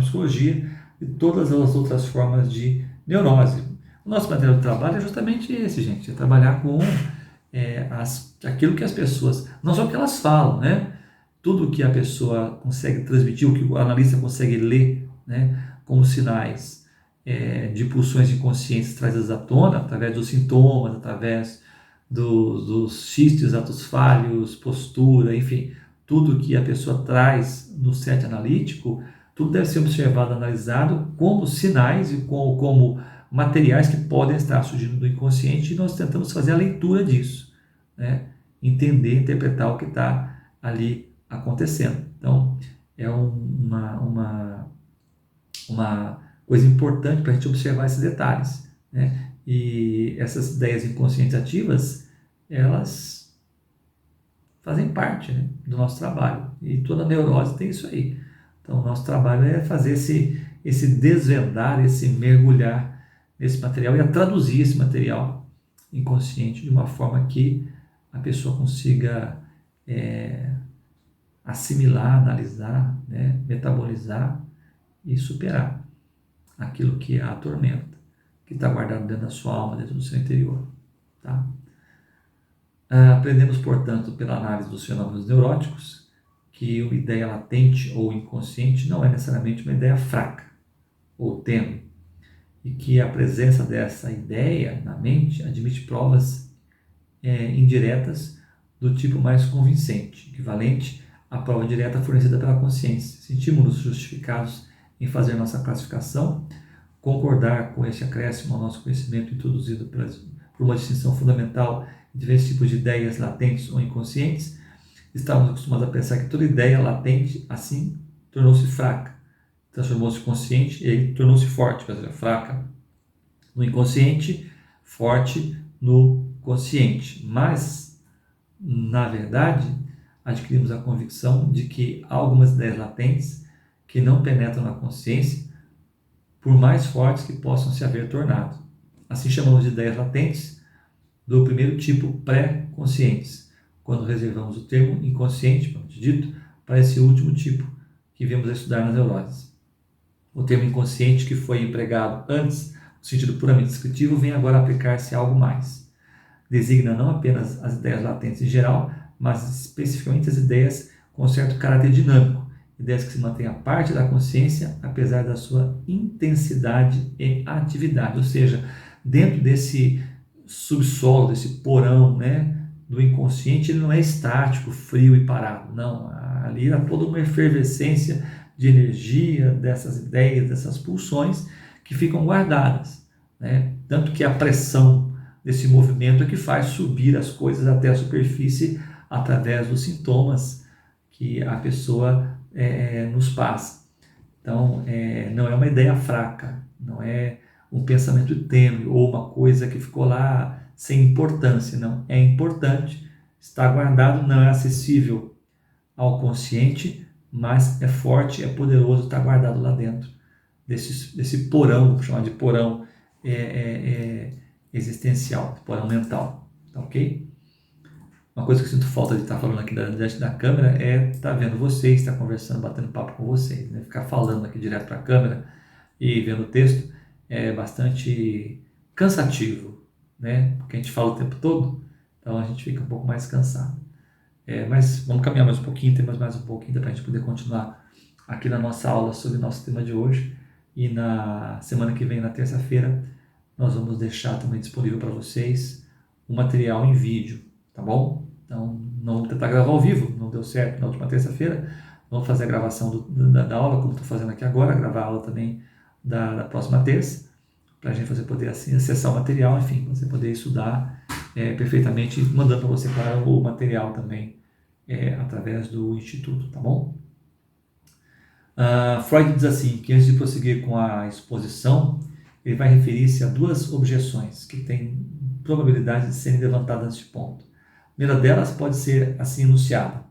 psicologia e todas as outras formas de neurose. O nosso material de trabalho é justamente esse, gente, é trabalhar com aquilo que as pessoas, não só o que elas falam, né? Tudo que a pessoa consegue transmitir, o que o analista consegue ler, né? Como sinais de pulsões inconscientes trazidas à tona, através dos sintomas, através dos xistos, atos falhos, postura, enfim, tudo que a pessoa traz no set analítico, tudo deve ser observado, analisado como sinais e como materiais que podem estar surgindo do inconsciente, e nós tentamos fazer a leitura disso, né? Entender, interpretar o que está ali acontecendo. Então, é uma coisa importante para a gente observar esses detalhes, né? E essas ideias inconscientes ativas, elas fazem parte, né, do nosso trabalho. E toda neurose tem isso aí. Então, o nosso trabalho é fazer esse desvendar, esse mergulhar nesse material e a traduzir esse material inconsciente de uma forma que a pessoa consiga assimilar, analisar, né, metabolizar e superar aquilo que a atormenta, que está guardado dentro da sua alma, dentro do seu interior. Tá? Aprendemos, portanto, pela análise dos fenômenos neuróticos, que uma ideia latente ou inconsciente não é necessariamente uma ideia fraca ou tênue, e que a presença dessa ideia na mente admite provas indiretas do tipo mais convincente, equivalente à prova direta fornecida pela consciência. Sentimos-nos justificados em fazer nossa classificação, concordar com esse acréscimo ao nosso conhecimento introduzido por uma distinção fundamental entre diferentes tipos de ideias latentes ou inconscientes. Estávamos acostumados a pensar que toda ideia latente, assim, tornou-se fraca, transformou-se consciente e aí tornou-se forte, quer dizer, fraca no inconsciente, forte no consciente. Mas, na verdade, adquirimos a convicção de que há algumas ideias latentes que não penetram na consciência, por mais fortes que possam se haver tornado. Assim chamamos de ideias latentes do primeiro tipo, pré-conscientes, quando reservamos o termo inconsciente, como dito, para esse último tipo que viemos a estudar nas neuroses. O termo inconsciente, que foi empregado antes no sentido puramente descritivo, vem agora a aplicar-se a algo mais. Designa não apenas as ideias latentes em geral, mas especificamente as ideias com certo caráter dinâmico, ideias que se mantêm à parte da consciência, apesar da sua intensidade e atividade, ou seja, dentro desse subsolo, desse porão, né, do inconsciente, ele não é estático, frio e parado, não, ali há toda uma efervescência de energia dessas ideias, dessas pulsões que ficam guardadas, né? Tanto que a pressão desse movimento é que faz subir as coisas até a superfície através dos sintomas que a pessoa nos passa. Então, não é uma ideia fraca, não é um pensamento tênue ou uma coisa que ficou lá sem importância, não. É importante, está guardado, não é acessível ao consciente, mas é forte, é poderoso, está guardado lá dentro desse porão, vamos chamar de porão existencial, porão mental, tá ok? Uma coisa que eu sinto falta de estar falando aqui diante da câmera é estar vendo vocês, estar conversando, batendo papo com vocês, né? Ficar falando aqui direto para a câmera e vendo o texto é bastante cansativo, né? Porque a gente fala o tempo todo, então a gente fica um pouco mais cansado. Mas vamos caminhar mais um pouquinho, temos mais um pouquinho para a gente poder continuar aqui na nossa aula sobre o nosso tema de hoje. E na semana que vem, na terça-feira, nós vamos deixar também disponível para vocês o material em vídeo, tá bom? Então, não vamos tentar gravar ao vivo, não deu certo na última terça-feira. Vamos fazer a gravação da aula, como estou fazendo aqui agora, gravar a aula também da próxima terça, para a gente poder assim, acessar o material, enfim, você poder estudar perfeitamente, mandando para você, claro, o material também através do Instituto, tá bom? Freud diz assim, que antes de prosseguir com a exposição, ele vai referir-se a duas objeções que têm probabilidade de serem levantadas neste ponto. A primeira delas pode ser assim enunciada.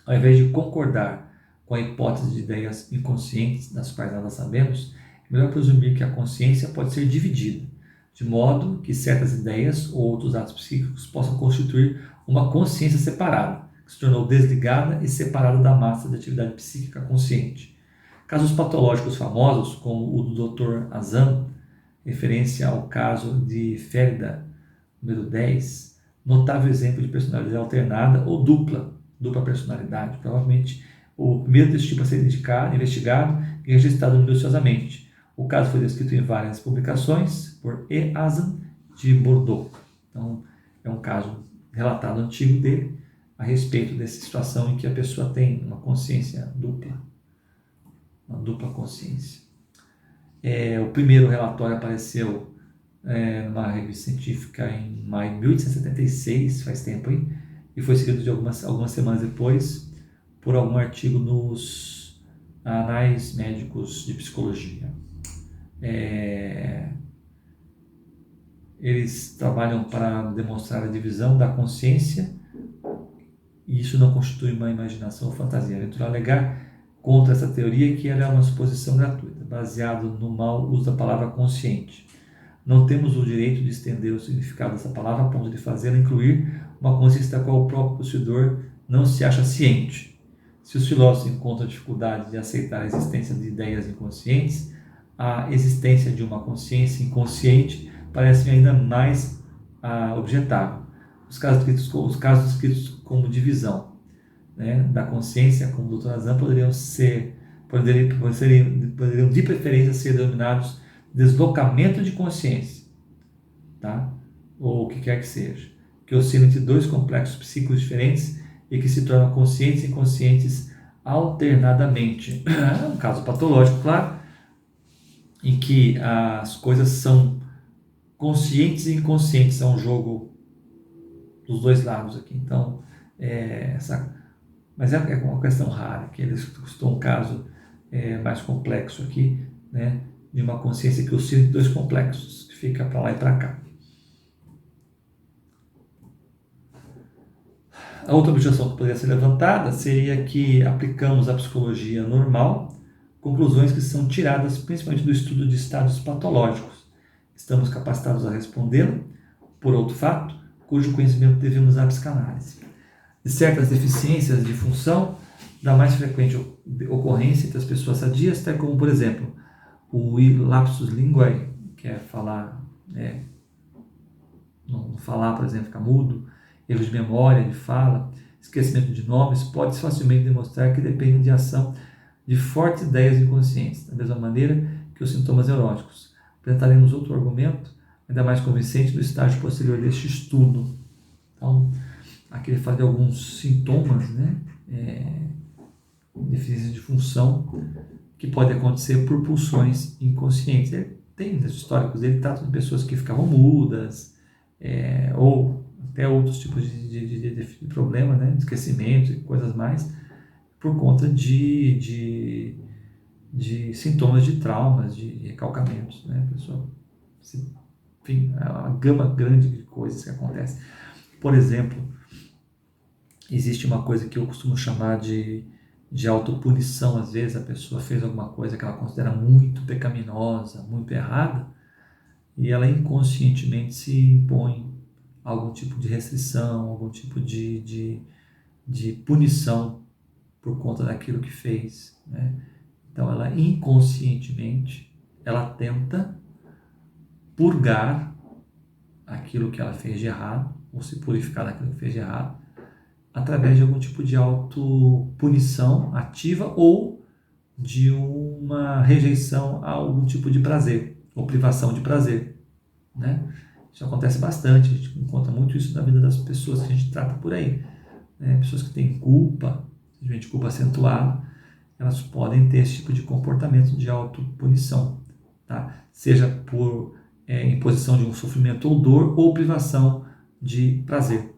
Ao invés de concordar com a hipótese de ideias inconscientes, das quais nada sabemos, é melhor presumir que a consciência pode ser dividida, de modo que certas ideias ou outros atos psíquicos possam constituir uma consciência separada, que se tornou desligada e separada da massa de atividade psíquica consciente. Casos patológicos famosos, como o do Dr. Azam, referência ao caso de Férida, número 10, notável exemplo de personalidade alternada ou dupla personalidade. Provavelmente o primeiro desse tipo a ser investigado e registrado minuciosamente. O caso foi descrito em várias publicações por E. Azam de Bordeaux. Então, é um caso relatado antigo dele a respeito dessa situação em que a pessoa tem uma consciência dupla, uma dupla consciência. O primeiro relatório apareceu numa revista científica em maio de 1876, faz tempo aí, e foi seguido de algumas semanas depois por algum artigo nos Anais Médicos de Psicologia. Eles trabalham para demonstrar a divisão da consciência, e isso não constitui uma imaginação ou fantasia. Aventura alegar contra essa teoria que ela é uma suposição gratuita, baseado no mau uso da palavra consciente. Não temos o direito de estender o significado dessa palavra a ponto de fazê-la incluir uma consciência da qual o próprio possuidor não se acha ciente. Se os filósofos encontram dificuldade de aceitar a existência de ideias inconscientes, a existência de uma consciência inconsciente parece ainda mais objetável. Os casos descritos como divisão, né, da consciência, como o Dr. Azam, poderiam de preferência ser denominados deslocamento de consciência, tá? Ou o que quer que seja, que oscila entre dois complexos psíquicos diferentes e que se tornam conscientes e inconscientes alternadamente. É um caso patológico, claro, em que as coisas são conscientes e inconscientes, é um jogo dos dois lados aqui. Então, mas é uma questão rara, que eles custou um caso mais complexo aqui, né, de uma consciência que oscila entre dois complexos, que fica para lá e para cá. A outra objeção que poderia ser levantada seria que aplicamos à psicologia normal conclusões que são tiradas principalmente do estudo de estados patológicos. Estamos capacitados a respondê-la por outro fato, cujo conhecimento devemos à psicanálise. De certas deficiências de função, da mais frequente ocorrência entre as pessoas sadias, até como, por exemplo, o lapsus linguae, que é falar, não falar, por exemplo, ficar mudo, erros de memória, de fala, esquecimento de nomes, pode facilmente demonstrar que dependem de ação de fortes ideias inconscientes, da mesma maneira que os sintomas neuróticos. Apresentaremos outro argumento, ainda mais convincente, do estágio posterior deste estudo. Então, aqui ele fala de alguns sintomas, né, deficiência de função, que pode acontecer por pulsões inconscientes. Ele tem nos históricos dele, trata de pessoas que ficavam mudas, ou até outros tipos de problema, né, de esquecimento e coisas mais, por conta de sintomas de traumas, de recalcamentos, né, pessoa, enfim, é uma gama grande de coisas que acontecem. Por exemplo, existe uma coisa que eu costumo chamar de autopunição. Às vezes a pessoa fez alguma coisa que ela considera muito pecaminosa, muito errada, e ela inconscientemente se impõe algum tipo de restrição, algum tipo de punição por conta daquilo que fez, né? Então ela inconscientemente ela tenta purgar aquilo que ela fez de errado, ou se purificar daquilo que fez de errado, através de algum tipo de autopunição ativa ou de uma rejeição a algum tipo de prazer, ou privação de prazer, né? Isso acontece bastante, a gente encontra muito isso na vida das pessoas que a gente trata por aí, né? Pessoas que têm culpa, simplesmente culpa acentuada, elas podem ter esse tipo de comportamento de autopunição, tá? Seja por imposição de um sofrimento ou dor, ou privação de prazer,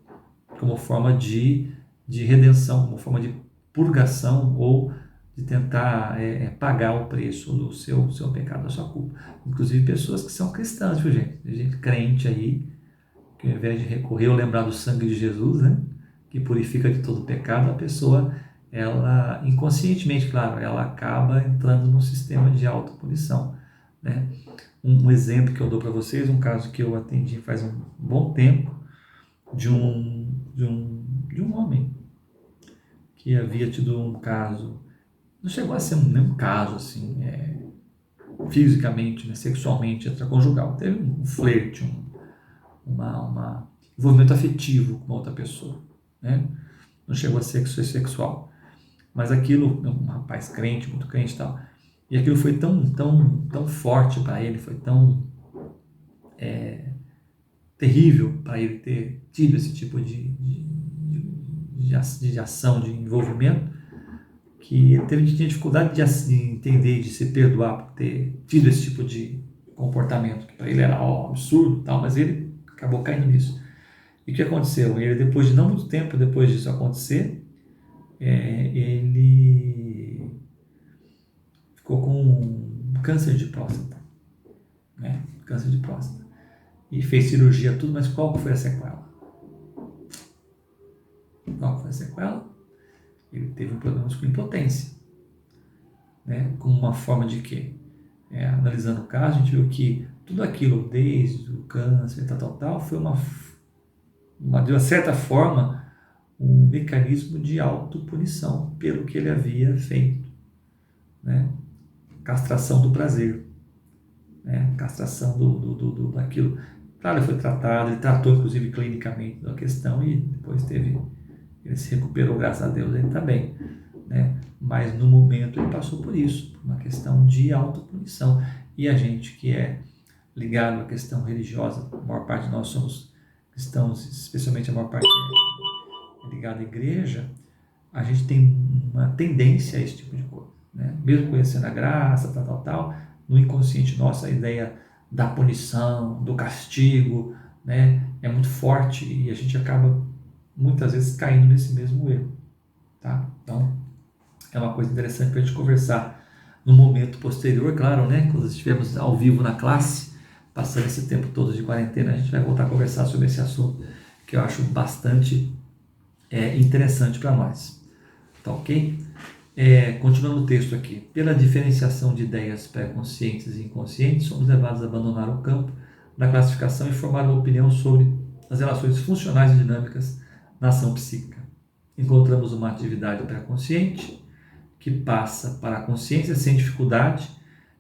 como forma de redenção, como forma de purgação ou de tentar pagar o preço do seu pecado, da sua culpa. Inclusive pessoas que são cristãs, viu, gente? Tem gente crente aí, que ao invés de recorrer ou lembrar do sangue de Jesus, né, que purifica de todo pecado, a pessoa, ela inconscientemente, claro, ela acaba entrando no sistema de autopunição, né? Um exemplo que eu dou para vocês, um caso que eu atendi faz um bom tempo, de um homem que havia tido um caso não chegou a ser nenhum caso assim, fisicamente, né, sexualmente extraconjugal. Teve um flerte, uma envolvimento afetivo com uma outra pessoa, né? Não chegou a ser sexual. Mas aquilo, um rapaz crente, muito crente e tal, e aquilo foi tão forte para ele, foi tão terrível para ele ter tido esse tipo de ação, de envolvimento, que ele tinha dificuldade de entender, de se perdoar por ter tido esse tipo de comportamento, que para ele era absurdo e tal, mas ele acabou caindo nisso. E o que aconteceu? Ele, depois de não muito tempo depois disso acontecer, ele ficou com câncer de próstata, né? Câncer de próstata. E fez cirurgia, tudo, mas qual foi a sequela? Qual foi a sequela? Ele teve um problema com impotência, né? Com uma forma de quê? Analisando o caso, a gente viu que tudo aquilo, desde o câncer, tal, foi de uma certa forma, um mecanismo de autopunição pelo que ele havia feito, né? Castração do prazer, né? Castração daquilo. Claro, ele foi tratado, ele tratou inclusive clinicamente da questão e depois ele se recuperou, graças a Deus, ele está bem, né? Mas no momento ele passou por isso, por uma questão de autopunição. E a gente que é ligado à questão religiosa, a maior parte de nós somos cristãos, especialmente a maior parte é ligada à igreja, a gente tem uma tendência a esse tipo de coisa, né? Mesmo conhecendo a graça, tal, no inconsciente nosso a ideia da punição, do castigo, né, é muito forte e a gente acaba muitas vezes caindo nesse mesmo erro, tá? Então é uma coisa interessante para a gente conversar no momento posterior, claro, né? Quando estivermos ao vivo na classe, passando esse tempo todo de quarentena, a gente vai voltar a conversar sobre esse assunto que eu acho bastante interessante para nós. Tá ok? Continuando o texto aqui. Pela diferenciação de ideias pré-conscientes e inconscientes, somos levados a abandonar o campo da classificação e formar uma opinião sobre as relações funcionais e dinâmicas na ação psíquica. Encontramos uma atividade pré-consciente que passa para a consciência sem dificuldade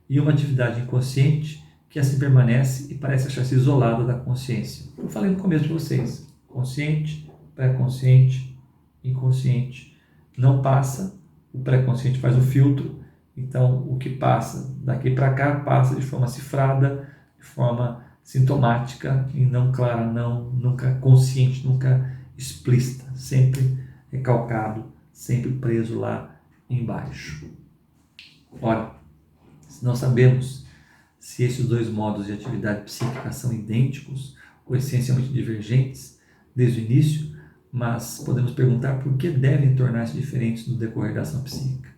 e uma atividade inconsciente que assim permanece e parece achar-se isolada da consciência. Eu falei no começo para vocês, consciente, pré-consciente, inconsciente. Não passa, o pré-consciente faz o filtro, então o que passa daqui para cá passa de forma cifrada, de forma sintomática e não clara, nunca consciente, nunca explícita, sempre recalcado, sempre preso lá embaixo. Ora, se nós sabemos se esses dois modos de atividade psíquica são idênticos ou essencialmente divergentes desde o início, mas podemos perguntar por que devem tornar-se diferentes no decorrer da ação psíquica.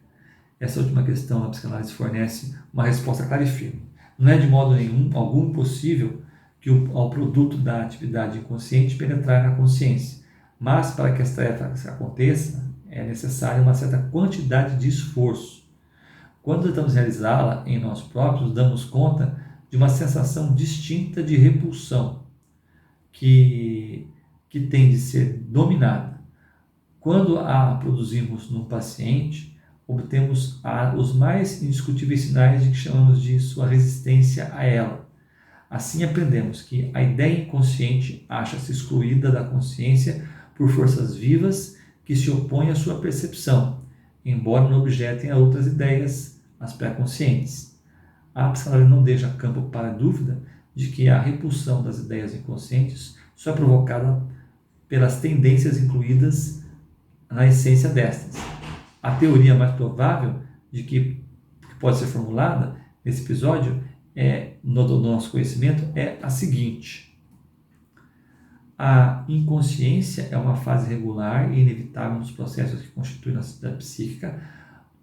Essa última questão a psicanálise fornece uma resposta clara e firme. Não é de modo algum possível que ao produto da atividade inconsciente penetrar na consciência, mas para que esta tarefa aconteça, é necessária uma certa quantidade de esforço. Quando tentamos realizá-la em nós próprios, damos conta de uma sensação distinta de repulsão, que tem de ser dominada. Quando a produzimos num paciente, obtemos os mais indiscutíveis sinais de que chamamos de sua resistência a ela. Assim aprendemos que a ideia inconsciente acha-se excluída da consciência por forças vivas que se opõem à sua percepção, embora não objetem a outras ideias, as pré-conscientes. A psicanálise não deixa campo para dúvida de que a repulsão das ideias inconscientes só é provocada pelas tendências incluídas na essência destas. A teoria mais provável de que pode ser formulada nesse episódio, no nosso conhecimento, é a seguinte: a inconsciência é uma fase regular e inevitável nos processos que constituem a atividade psíquica.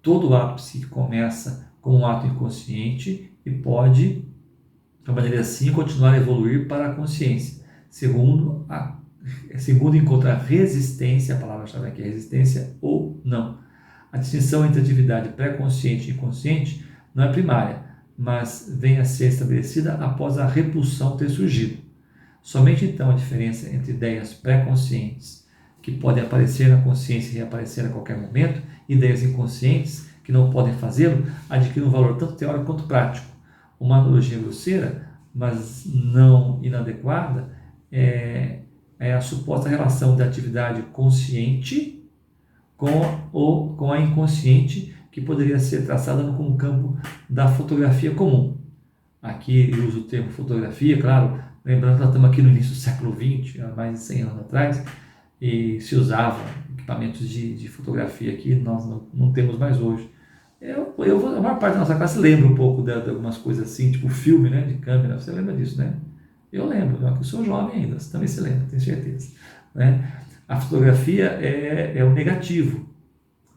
Todo ato psíquico começa com um ato inconsciente e pode, de uma maneira assim, continuar a evoluir para a consciência, segundo encontra resistência, a palavra-chave aqui é resistência ou não. A distinção entre atividade pré-consciente e inconsciente não é primária, mas vem a ser estabelecida após a repulsão ter surgido. Somente então a diferença entre ideias pré-conscientes, que podem aparecer na consciência e reaparecer a qualquer momento, e ideias inconscientes, que não podem fazê-lo, adquire um valor tanto teórico quanto prático. Uma analogia grosseira, mas não inadequada, é a suposta relação da atividade consciente com a inconsciente, que poderia ser traçada como campo da fotografia comum. Aqui eu uso o termo fotografia, claro, lembrando que nós estamos aqui no início do século XX, há mais de 100 anos atrás, e se usava equipamentos de fotografia aqui, nós não temos mais hoje. A maior parte da nossa classe lembra um pouco de algumas coisas assim, tipo filme, né, de câmera. Você lembra disso, né? Eu lembro, eu sou jovem ainda, você também se lembra, tenho certeza. Né? A fotografia é o negativo.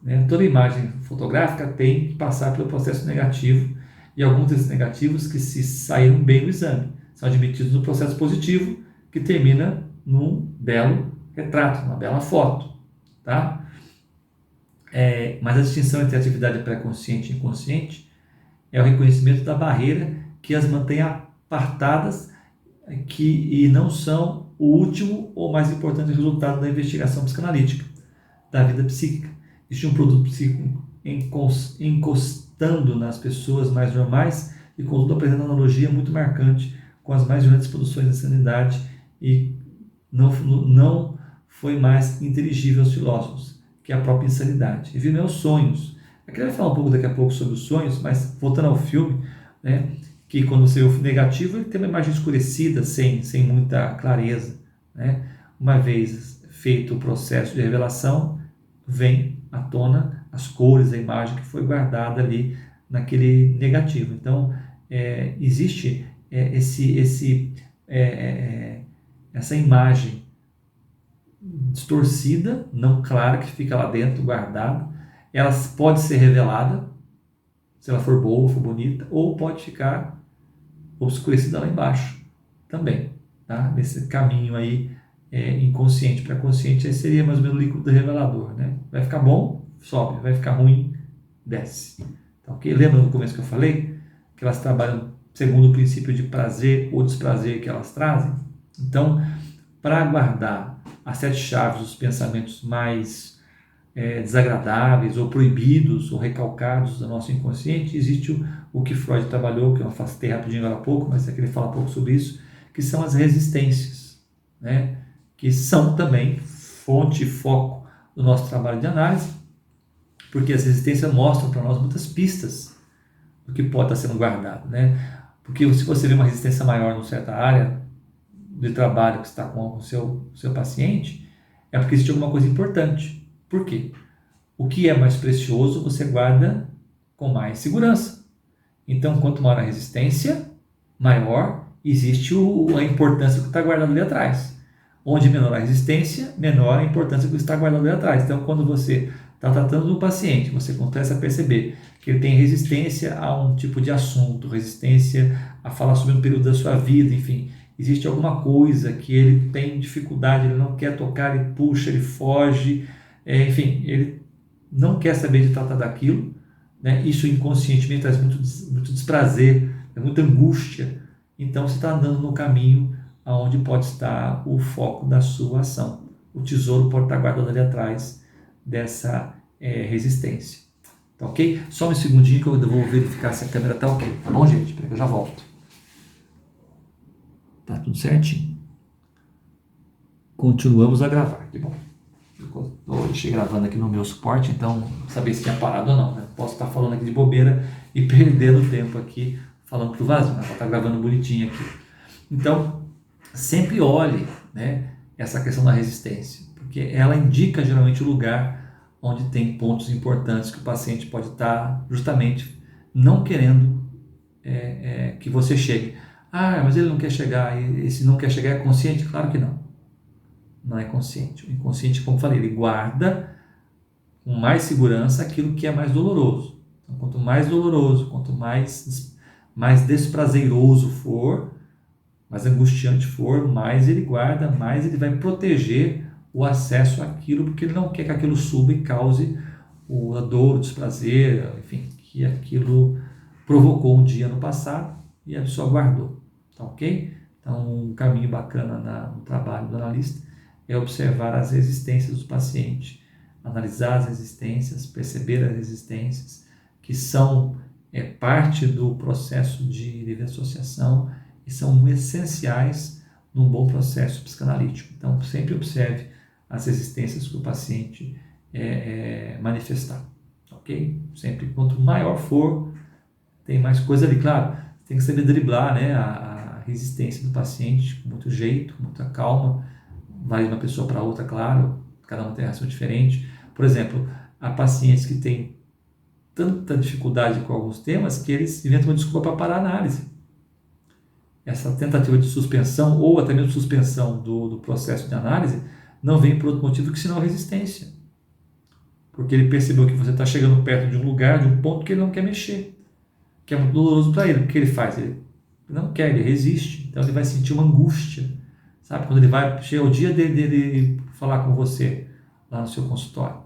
Né? Toda imagem fotográfica tem que passar pelo processo negativo, e alguns desses negativos que se saíram bem no exame são admitidos no processo positivo, que termina num belo retrato, uma bela foto. Tá? Mas a distinção entre atividade pré-consciente e inconsciente é o reconhecimento da barreira que as mantém apartadas e não são o último ou mais importante resultado da investigação psicanalítica da vida psíquica. Existe um produto psíquico encostando nas pessoas mais normais e, contudo, apresenta uma analogia muito marcante com as mais grandes produções da sanidade e não foi mais inteligível aos filósofos que a própria insanidade. E viram os sonhos. Aqui eu vou falar um pouco daqui a pouco sobre os sonhos, mas voltando ao filme, né, que quando você vê o negativo, ele tem uma imagem escurecida, sem muita clareza. Né? Uma vez feito o processo de revelação, vem à tona as cores, a imagem que foi guardada ali naquele negativo. Então, existe essa imagem distorcida, não clara, que fica lá dentro, guardada. Ela pode ser revelada, se ela for boa, for bonita, ou pode ficar obscurecida lá embaixo também. Tá? Nesse caminho aí, inconsciente para consciente, aí seria mais ou menos o líquido revelador. Né? Vai ficar bom, sobe, vai ficar ruim, desce. Tá, okay? Lembra no começo que eu falei que elas trabalham segundo o princípio de prazer ou desprazer que elas trazem? Então, para guardar as 7 chaves dos pensamentos mais desagradáveis ou proibidos ou recalcados do nosso inconsciente, existe o que Freud trabalhou, que eu afastei rapidinho agora há pouco, mas aqui ele fala um pouco sobre isso, que são as resistências, né? Que são também fonte e foco do nosso trabalho de análise, porque as resistências mostram para nós muitas pistas do que pode estar sendo guardado. Né? Porque se você vê uma resistência maior em certa área de trabalho que está com o seu paciente, é porque existe alguma coisa importante. Por quê? O que é mais precioso você guarda com mais segurança. Então, quanto maior a resistência, maior existe a importância do que está guardado ali atrás. Onde menor a resistência, menor a importância do que está guardado ali atrás. Então, quando você está tratando do paciente, você começa a perceber que ele tem resistência a um tipo de assunto, resistência a falar sobre um período da sua vida, enfim, existe alguma coisa que ele tem dificuldade, ele não quer tocar, ele puxa, ele foge, enfim, ele não quer saber de tratar daquilo, né? Isso inconscientemente traz muito desprazer, muita angústia. Então você está andando no caminho aonde pode estar o foco da sua ação. O tesouro pode estar guardado ali atrás dessa resistência. Tá ok? Só um segundinho que eu vou verificar se a câmera está ok. Tá bom, gente? Espera que eu já volto. Tá tudo certinho. Continuamos a gravar. Que bom. Eu deixei gravando aqui no meu suporte, então saber se tinha parado ou não. Né? Posso estar falando aqui de bobeira e perdendo tempo aqui falando pro vazio. Ela está gravando bonitinho aqui. Então, sempre olhe, né, essa questão da resistência, porque ela indica geralmente o lugar onde tem pontos importantes que o paciente pode estar justamente não querendo que você chegue. Ah, mas ele não quer chegar, e se não quer chegar é consciente? Claro que não. Não é consciente. O inconsciente, como falei, ele guarda com mais segurança aquilo que é mais doloroso. Então, quanto mais doloroso, quanto mais desprazeroso for, mais angustiante for, mais ele guarda, mais ele vai proteger o acesso àquilo, porque ele não quer que aquilo suba e cause a dor, o desprazer, enfim, que aquilo provocou um dia no passado e a pessoa guardou. Tá ok? Então, um caminho bacana no trabalho do analista é observar as resistências do paciente, analisar as resistências, perceber as resistências, que são parte do processo de livre associação e são essenciais num bom processo psicanalítico. Então, sempre observe as resistências que o paciente manifestar, ok? Sempre, quanto maior for, tem mais coisa ali. Claro, tem que saber driblar, né, a resistência do paciente com muito jeito, com muita calma. Vai de uma pessoa para outra, claro, cada um tem reação diferente. Por exemplo, há pacientes que têm tanta dificuldade com alguns temas que eles inventam uma desculpa para parar a análise. Essa tentativa de suspensão ou até mesmo suspensão do processo de análise não vem por outro motivo que senão resistência. Porque ele percebeu que você está chegando perto de um lugar, de um ponto que ele não quer mexer, que é muito doloroso para ele. O que ele faz? Ele não quer, ele resiste. Então ele vai sentir uma angústia. Sabe? Quando ele vai, chega o dia dele falar com você lá no seu consultório,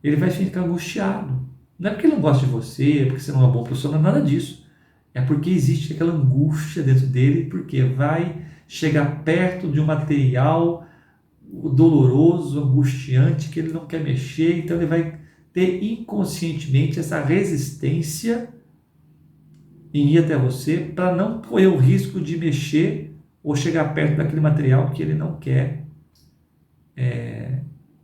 ele vai ficar angustiado. Não é porque ele não gosta de você, é porque você não é uma boa profissional, não é nada disso. É porque existe aquela angústia dentro dele, porque vai chegar perto de um material doloroso, angustiante, que ele não quer mexer, então ele vai ter inconscientemente essa resistência em ir até você para não correr o risco de mexer ou chegar perto daquele material que ele não quer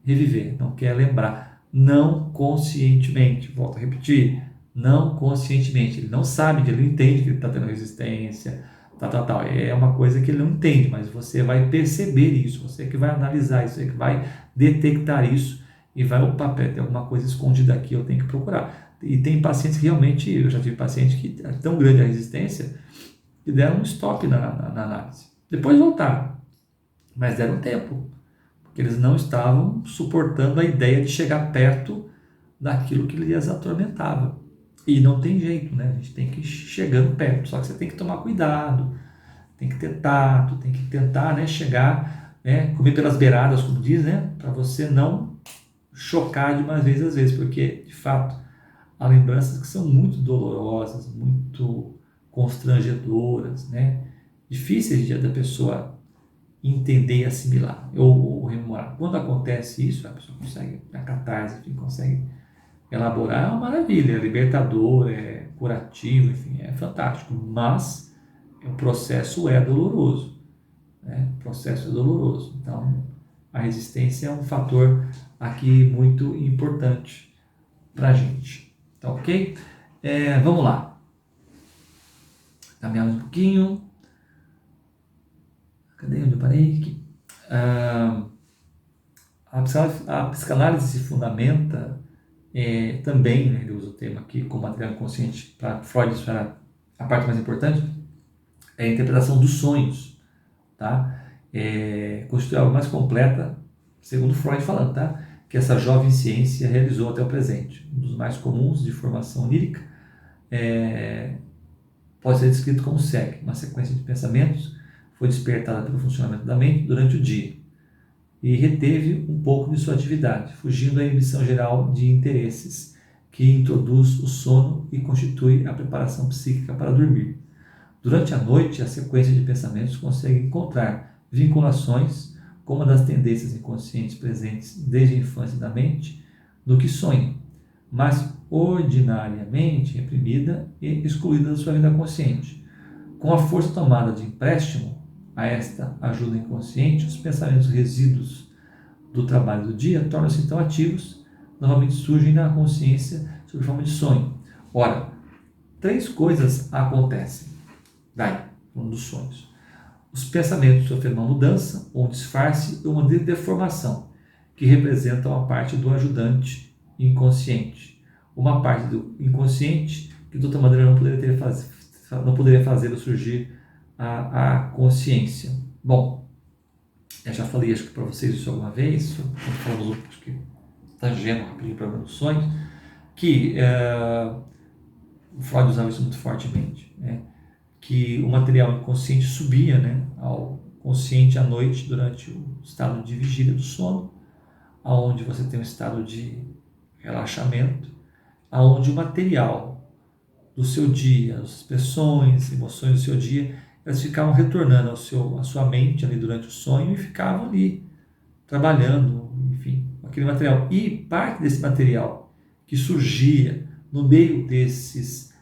reviver, não quer lembrar, não conscientemente. Volto a repetir, não conscientemente. Ele não sabe, ele não entende que ele está tendo resistência, tal. É uma coisa que ele não entende, mas você vai perceber isso, você que vai analisar isso, você que vai detectar isso e vai, opa, tem alguma coisa escondida aqui, eu tenho que procurar. E tem pacientes que realmente, eu já tive paciente que é tão grande a resistência que deram um stop na análise. Depois voltaram, mas deram tempo, porque eles não estavam suportando a ideia de chegar perto daquilo que lhes atormentava. E não tem jeito, né? A gente tem que ir chegando perto, só que você tem que tomar cuidado, tem que ter tato, tem que tentar, né, chegar, né, comer pelas beiradas, como diz, né, para você não chocar de uma vez às vezes, porque, de fato, há lembranças que são muito dolorosas, muito constrangedoras, né, difíceis da pessoa entender e assimilar ou rememorar. Quando acontece isso, a pessoa consegue, a catarse, enfim, consegue elaborar, é uma maravilha, é libertador, é curativo, enfim, é fantástico, mas o processo é doloroso, né? O processo é doloroso. Então, a resistência é um fator aqui muito importante para a gente. Tá ok? Vamos lá. Caminhamos um pouquinho. Cadê onde eu parei? Aqui. A psicanálise se fundamenta também, né, ele usa o termo aqui, como material inconsciente. Para Freud, isso era a parte mais importante, é a interpretação dos sonhos, tá? Constitui algo mais completa, segundo Freud falando, tá? Que essa jovem ciência realizou até o presente. Um dos mais comuns de formação onírica pode ser descrito como segue: uma sequência de pensamentos foi despertada pelo funcionamento da mente durante o dia e reteve um pouco de sua atividade, fugindo à inibição geral de interesses que introduz o sono e constitui a preparação psíquica para dormir. Durante a noite, a sequência de pensamentos consegue encontrar vinculações com uma das tendências inconscientes presentes desde a infância da mente, do que sonha, mas ordinariamente reprimida e excluída da sua vida consciente. Com a força tomada de empréstimo a esta ajuda inconsciente, os pensamentos resíduos do trabalho do dia tornam-se então ativos, normalmente surgem na consciência sob forma de sonho. Ora, 3 coisas acontecem daí, um dos sonhos. Os pensamentos sofrem uma mudança, ou um disfarce, ou uma deformação, que representam a parte do ajudante inconsciente. Uma parte do inconsciente que de outra maneira não poderia fazê-lo surgir a consciência. Bom, eu já falei acho que para vocês isso alguma vez, quando falamos, acho que tangendo rapidinho para os sonhos, que o Freud usava isso muito fortemente, né? Que o material inconsciente subia, né, ao consciente à noite durante o estado de vigília do sono, aonde você tem um estado de relaxamento, aonde o material do seu dia, as expressões, emoções do seu dia, elas ficavam retornando à sua mente ali durante o sonho e ficavam ali trabalhando, enfim, aquele material. E parte desse material que surgia no meio desses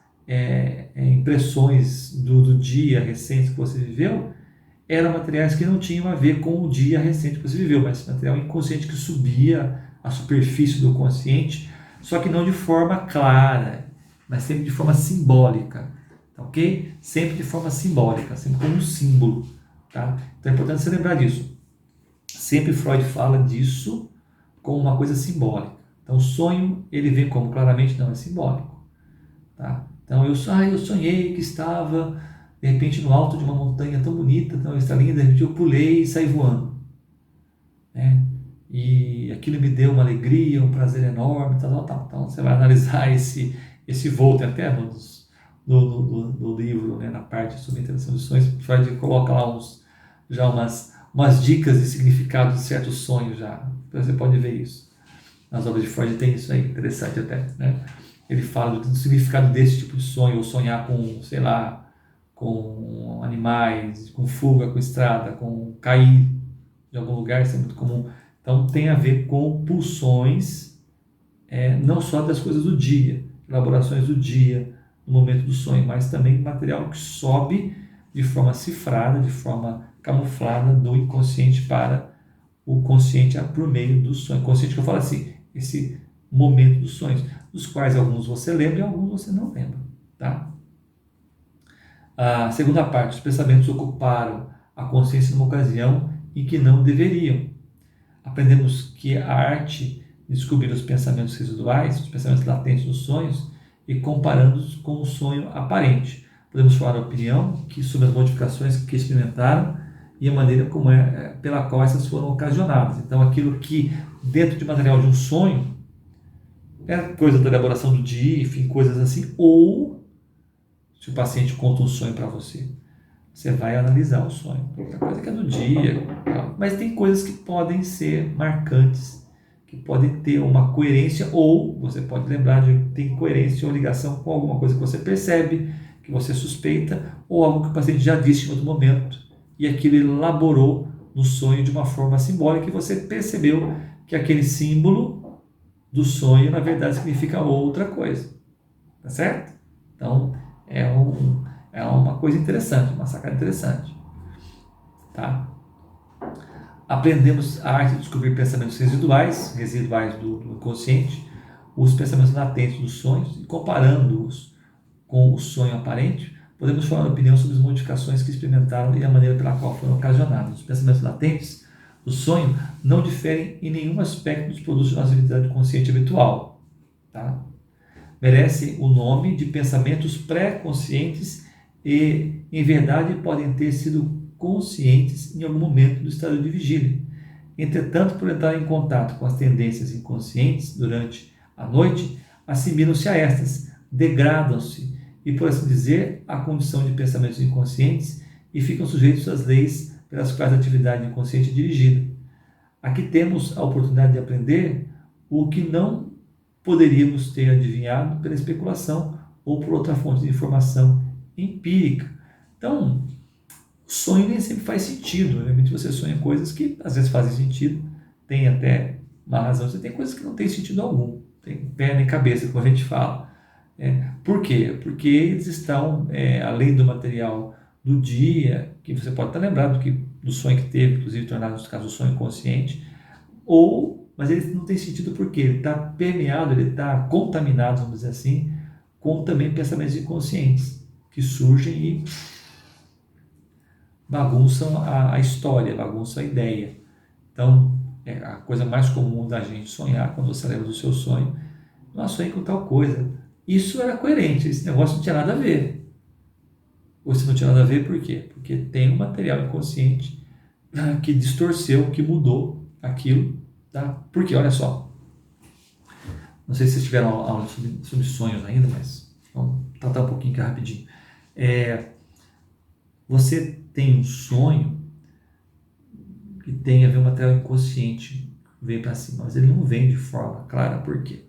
impressões do dia recente que você viveu, eram materiais que não tinham a ver com o dia recente que você viveu, mas material inconsciente que subia à superfície do consciente, só que não de forma clara, mas sempre de forma simbólica, tá ok? Sempre de forma simbólica, sempre como um símbolo, tá? Então é importante você lembrar disso. Sempre Freud fala disso como uma coisa simbólica. Então o sonho, ele vem como? Claramente não é simbólico, tá? Então eu sonhei que estava de repente no alto de uma montanha tão bonita, tão estrelinha, de repente eu pulei e saí voando, né? E aquilo me deu uma alegria, um prazer enorme, tal, tal, tal. Então você vai analisar esse voo, tem até no livro, né, na parte sobre interação de sonhos, Freud coloca lá umas dicas de significado de certos sonhos já. Então você pode ver isso. Nas obras de Freud tem isso aí, interessante até, né? Ele fala do significado desse tipo de sonho, ou sonhar com, sei lá, com animais, com fuga, com estrada, com cair de algum lugar, isso é muito comum. Então tem a ver com pulsões, não só das coisas do dia, elaborações do dia, no momento do sonho, mas também material que sobe de forma cifrada, de forma camuflada do inconsciente para o consciente por meio do sonho. Consciente que eu falo assim, esse momento dos sonhos, dos quais alguns você lembra e alguns você não lembra, tá? A segunda parte, os pensamentos ocuparam a consciência numa ocasião em que não deveriam. Aprendemos que a arte de descobrir os pensamentos residuais, os pensamentos latentes dos sonhos, e comparando-os com o sonho aparente. Podemos falar a opinião sobre as modificações que experimentaram e a maneira como pela qual essas foram ocasionadas. Então, aquilo que dentro de material de um sonho é coisa da elaboração do dia, enfim, coisas assim, ou se o paciente conta um sonho para você, você vai analisar o sonho. Outra coisa que é do dia, mas tem coisas que podem ser marcantes, que podem ter uma coerência, ou você pode lembrar de que tem coerência ou ligação com alguma coisa que você percebe, que você suspeita, ou algo que o paciente já disse em outro momento, e aquilo ele elaborou no sonho de uma forma simbólica, e você percebeu que aquele símbolo do sonho, na verdade, significa outra coisa. Tá certo? Então, é uma coisa interessante, uma sacada interessante. Tá? Aprendemos a arte de descobrir pensamentos residuais do inconsciente, os pensamentos latentes dos sonhos, e comparando-os com o sonho aparente, podemos formar uma opinião sobre as modificações que experimentaram e a maneira pela qual foram ocasionadas. Os pensamentos latentes do sonho não diferem em nenhum aspecto dos produtos da nossa atividade consciente habitual. Tá? Merece o nome de pensamentos pré-conscientes e, em verdade, podem ter sido conscientes em algum momento do estado de vigília. Entretanto, por entrar em contato com as tendências inconscientes durante a noite, assimilam-se a estas, degradam-se e, por assim dizer, à condição de pensamentos inconscientes e ficam sujeitos às leis pelas quais a atividade inconsciente é dirigida. Aqui temos a oportunidade de aprender o que não poderíamos ter adivinhado pela especulação ou por outra fonte de informação empírica. Então, o sonho nem sempre faz sentido. Realmente você sonha coisas que às vezes fazem sentido, tem até uma razão. Você tem coisas que não tem sentido algum, tem pé nem cabeça, como a gente fala. Por quê? Porque eles estão além do material do dia, que você pode estar lembrado do sonho que teve, inclusive tornado, no caso, o sonho inconsciente, mas ele não tem sentido porque ele está permeado, ele está contaminado, vamos dizer assim, com também pensamentos inconscientes que surgem e bagunçam a história, bagunçam a ideia. Então, a coisa mais comum da gente sonhar, quando você lembra do seu sonho, não sonhei com tal coisa. Isso era coerente, esse negócio não tinha nada a ver. Ou se não tinha nada a ver, por quê? Porque tem um material inconsciente que distorceu, que mudou aquilo. Tá? Porque, olha só, não sei se vocês tiveram aula sobre sonhos ainda, mas vamos tratar um pouquinho aqui rapidinho. Você tem um sonho que tem a ver com o material inconsciente, vem para cima, mas ele não vem de forma clara. Por quê?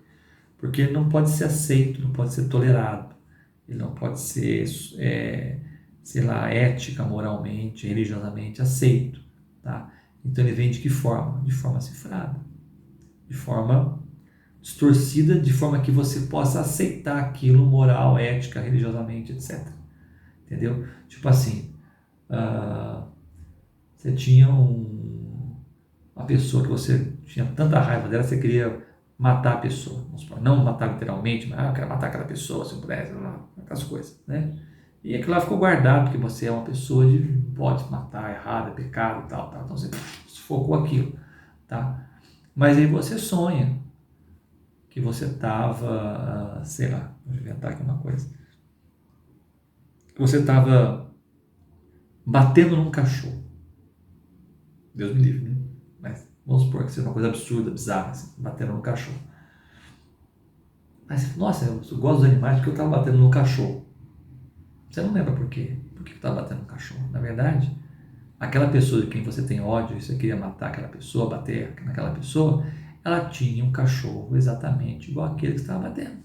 Porque ele não pode ser aceito, não pode ser tolerado, ele não pode ser, sei lá, ética, moralmente, religiosamente aceito. Tá? Então ele vem de que forma? De forma cifrada, de forma distorcida de forma que você possa aceitar aquilo moral, ética, religiosamente, etc. Entendeu? Tipo assim, você tinha uma pessoa que você tinha tanta raiva dela, você queria matar a pessoa. Vamos supor, não matar literalmente, mas eu quero matar aquela pessoa, se eu pudesse, aquelas coisas, né? E aquilo lá ficou guardado, porque você é uma pessoa de pode matar, errado, é pecado, tal, tal. Então você focou aquilo, tá? Mas aí você sonha que você estava, sei lá, vou inventar aqui uma coisa, que você estava batendo num cachorro. Deus me livre, né? Mas vamos supor que seja uma coisa absurda, bizarra, assim, batendo num cachorro. Mas, nossa, eu gosto dos animais porque eu estava batendo num cachorro. Você não lembra por quê? Por que eu estava batendo num cachorro? Na verdade, aquela pessoa de quem você tem ódio, você queria matar aquela pessoa, bater naquela pessoa, ela tinha um cachorro exatamente igual aquele que você estava batendo.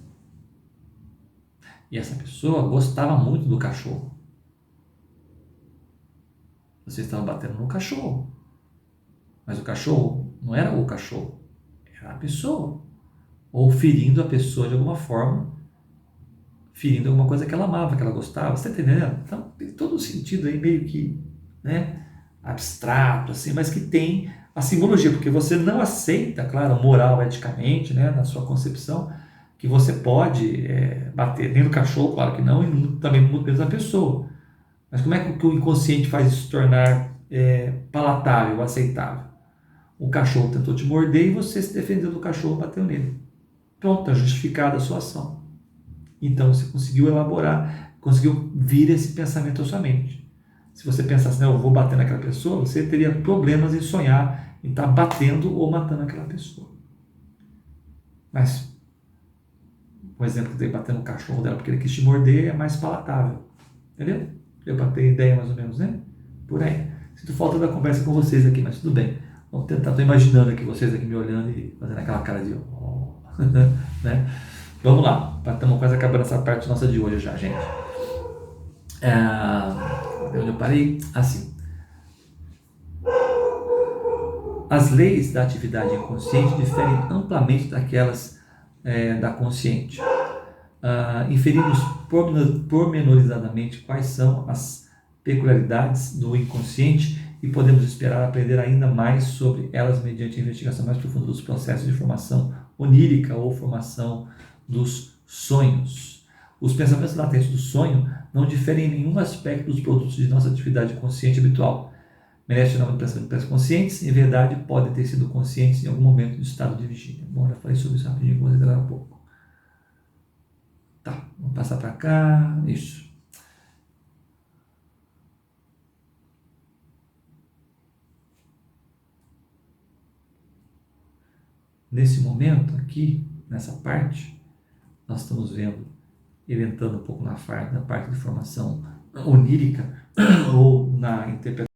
E essa pessoa gostava muito do cachorro. Você estava batendo no cachorro. Mas o cachorro não era o cachorro, era a pessoa. Ou ferindo a pessoa de alguma forma, ferindo alguma coisa que ela amava, que ela gostava. Você está entendendo? Então, tem todo um sentido aí meio que, né, abstrato, assim, mas que tem a simbologia, porque você não aceita, claro, moral, eticamente, né, na sua concepção, que você pode bater nem no cachorro, claro que não, e também muito menos na pessoa. Mas como é que o inconsciente faz isso se tornar palatável, aceitável? O cachorro tentou te morder e você se defendeu do cachorro, bateu nele. Pronto, está justificada a sua ação. Então você conseguiu elaborar, conseguiu vir esse pensamento à sua mente. Se você pensasse, não, eu vou bater naquela pessoa, você teria problemas em sonhar em estar batendo ou matando aquela pessoa. Mas o exemplo que eu dei batendo no cachorro dela porque ele quis te morder é mais palatável. Entendeu? Deu para ter ideia mais ou menos, né? Por aí. Sinto falta da conversa com vocês aqui, mas tudo bem. Vamos tentar, estou imaginando aqui vocês aqui me olhando e fazendo aquela cara de né? Vamos lá, estamos quase acabando essa parte nossa de hoje já, gente. Onde eu parei? Assim, as leis da atividade inconsciente diferem amplamente daquelas da consciente. Inferimos pormenorizadamente quais são as peculiaridades do inconsciente e podemos esperar aprender ainda mais sobre elas mediante a investigação mais profunda dos processos de formação onírica ou formação dos sonhos. Os pensamentos latentes do sonho não diferem em nenhum aspecto dos produtos de nossa atividade consciente habitual. Merece o nome de pensamentos conscientes, em verdade podem ter sido conscientes em algum momento do estado de vigília. Bom, já falei sobre isso rapidinho com vocês agora há pouco. Tá, vamos passar para cá, isso. Nesse momento aqui, nessa parte, nós estamos vendo ele entrando um pouco na parte de formação onírica ou na interpretação